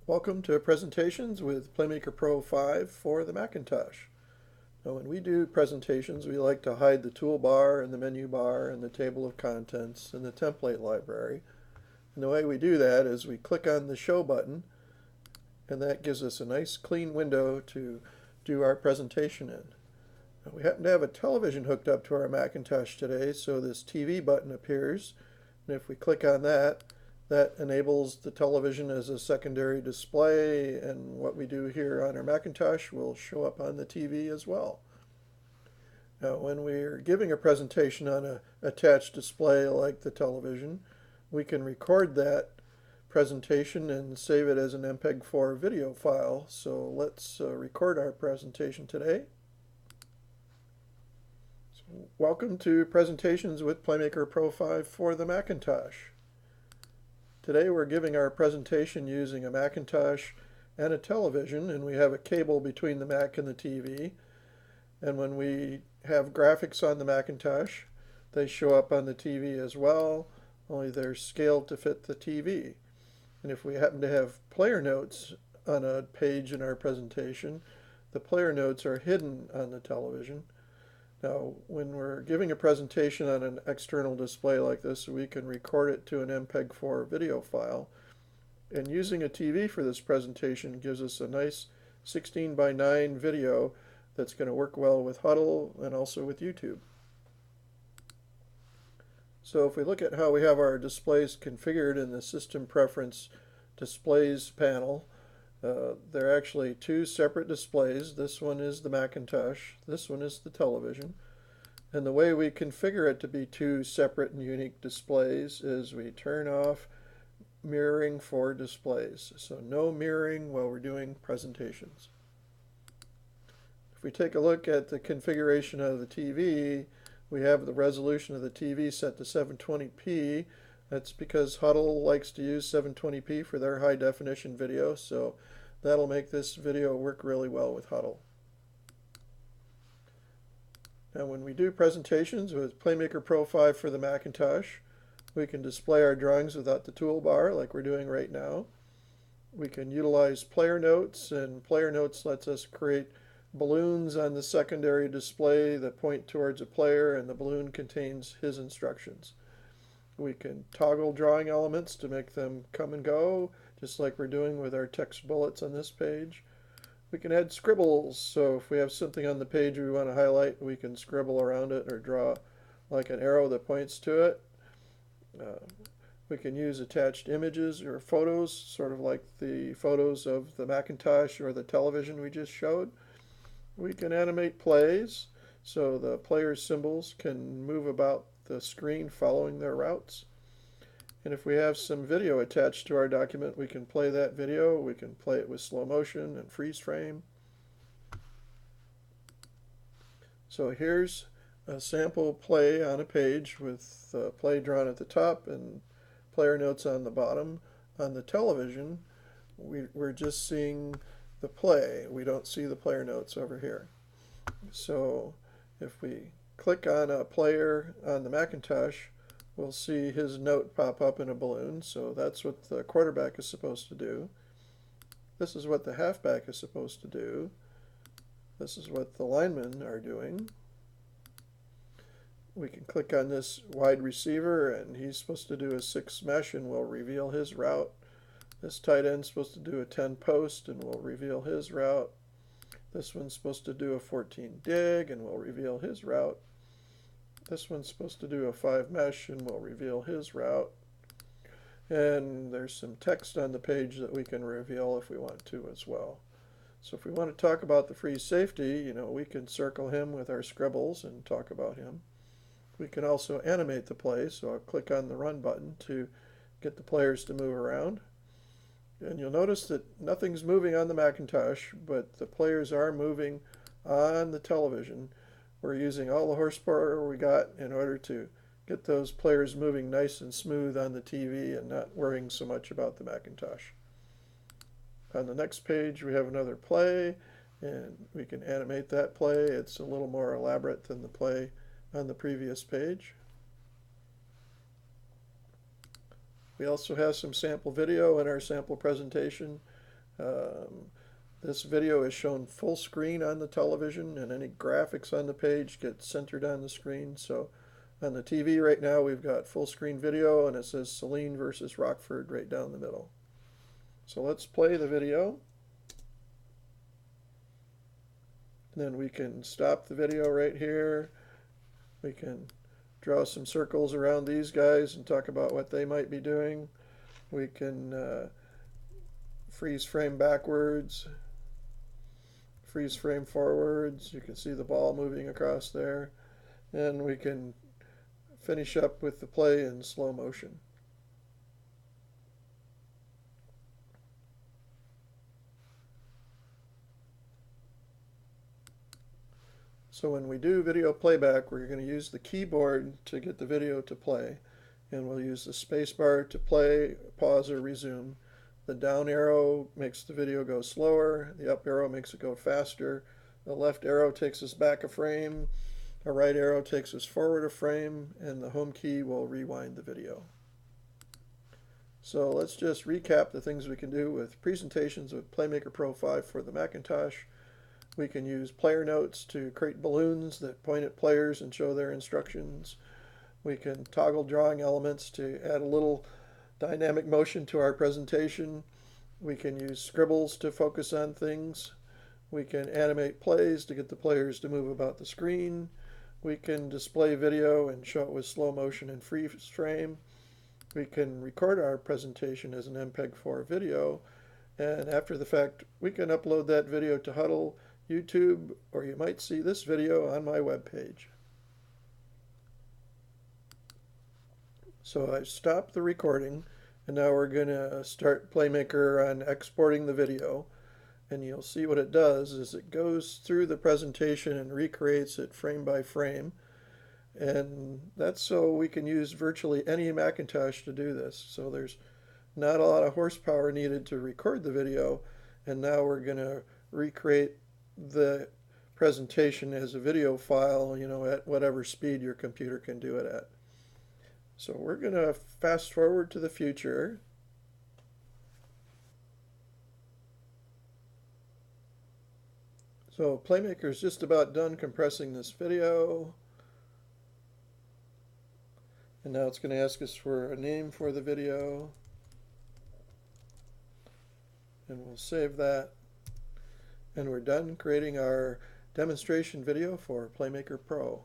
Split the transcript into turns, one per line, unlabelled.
Welcome to Presentations with PlayMaker Pro 5 for the Macintosh. Now, when we do presentations, we like to hide the toolbar and the menu bar and the table of contents and the template library. And the way we do that is we click on the Show button, and that gives us a nice clean window to do our presentation in. Now, we happen to have a television hooked up to our Macintosh today, so this TV button appears. And if we click on that, that enables the television as a secondary display, and what we do here on our Macintosh will show up on the TV as well. Now, when we're giving a presentation on an attached display like the television, we can record that presentation and save it as an MPEG-4 video file. So let's record our presentation today. So, welcome to Presentations with PlayMaker Pro 5 for the Macintosh. Today we're giving our presentation using a Macintosh and a television, and we have a cable between the Mac and the TV. And when we have graphics on the Macintosh, they show up on the TV as well, only they're scaled to fit the TV. And if we happen to have player notes on a page in our presentation, the player notes are hidden on the television. Now, when we're giving a presentation on an external display like this, we can record it to an MPEG-4 video file. And using a TV for this presentation gives us a nice 16:9 video that's going to work well with Huddle and also with YouTube. So if we look at how we have our displays configured in the System Preference Displays panel, there are actually two separate displays. This one is the Macintosh, this one is the television. And the way we configure it to be two separate and unique displays is we turn off mirroring for displays. So no mirroring while we're doing presentations. If we take a look at the configuration of the TV, we have the resolution of the TV set to 720p. That's because Huddle likes to use 720p for their high definition video, so that'll make this video work really well with Huddle. Now, when we do presentations with PlayMaker Pro 5 for the Macintosh, we can display our drawings without the toolbar like we're doing right now. We can utilize player notes, and player notes lets us create balloons on the secondary display that point towards a player, and the balloon contains his instructions. We can toggle drawing elements to make them come and go, just like we're doing with our text bullets on this page. We can add scribbles, so if we have something on the page we want to highlight, we can scribble around it or draw like an arrow that points to it. We can use attached images or photos, sort of like the photos of the Macintosh or the television we just showed. We can animate plays, so the player's symbols can move about the screen following their routes. And if we have some video attached to our document, we can play that video. We can play it with slow motion and freeze frame. So here's a sample play on a page with play drawn at the top and player notes on the bottom. On the television, we're just seeing the play. We don't see the player notes over here. So if we click on a player on the Macintosh, we'll see his note pop up in a balloon. So that's what the quarterback is supposed to do. This is what the halfback is supposed to do. This is what the linemen are doing. We can click on this wide receiver, and he's supposed to do a 6 mesh, and we'll reveal his route. This tight end's supposed to do a 10 post, and we'll reveal his route. This one's supposed to do a 14 dig, and we'll reveal his route. This one's supposed to do a 5 mesh, and we'll reveal his route. And there's some text on the page that we can reveal if we want to as well. So if we want to talk about the free safety, we can circle him with our scribbles and talk about him. We can also animate the play, so I'll click on the run button to get the players to move around. And you'll notice that nothing's moving on the Macintosh, but the players are moving on the television. We're using all the horsepower we got in order to get those players moving nice and smooth on the TV and not worrying so much about the Macintosh. On the next page, we have another play, and we can animate that play. It's a little more elaborate than the play on the previous page. We also have some sample video in our sample presentation. Um, this video is shown full screen on the television, and any graphics on the page get centered on the screen. So on the TV right now, we've got full screen video, and it says Celine versus Rockford right down the middle. So let's play the video. Then we can stop the video right here. We can draw some circles around these guys and talk about what they might be doing. We can freeze frame backwards, freeze frame forwards. You can see the ball moving across there. And we can finish up with the play in slow motion. So when we do video playback, we're going to use the keyboard to get the video to play. And we'll use the space bar to play, pause, or resume. The down arrow makes the video go slower. The up arrow makes it go faster. The left arrow takes us back a frame. The right arrow takes us forward a frame. And the home key will rewind the video. So let's just recap the things we can do with presentations with PlayMaker Pro 5 for the Macintosh. We can use player notes to create balloons that point at players and show their instructions. We can toggle drawing elements to add a little dynamic motion to our presentation. We can use scribbles to focus on things. We can animate plays to get the players to move about the screen. We can display video and show it with slow motion and freeze frame. We can record our presentation as an MPEG-4 video, and after the fact, we can upload that video to Huddle, YouTube, or you might see this video on my webpage. So I've stopped the recording, and now we're going to start PlayMaker on exporting the video. And you'll see what it does is it goes through the presentation and recreates it frame by frame. And that's so we can use virtually any Macintosh to do this. So there's not a lot of horsepower needed to record the video. And now we're going to recreate the presentation as a video file, at whatever speed your computer can do it at. So we're going to fast forward to the future. So PlayMaker is just about done compressing this video. And now it's going to ask us for a name for the video. And we'll save that. And we're done creating our demonstration video for PlayMaker Pro.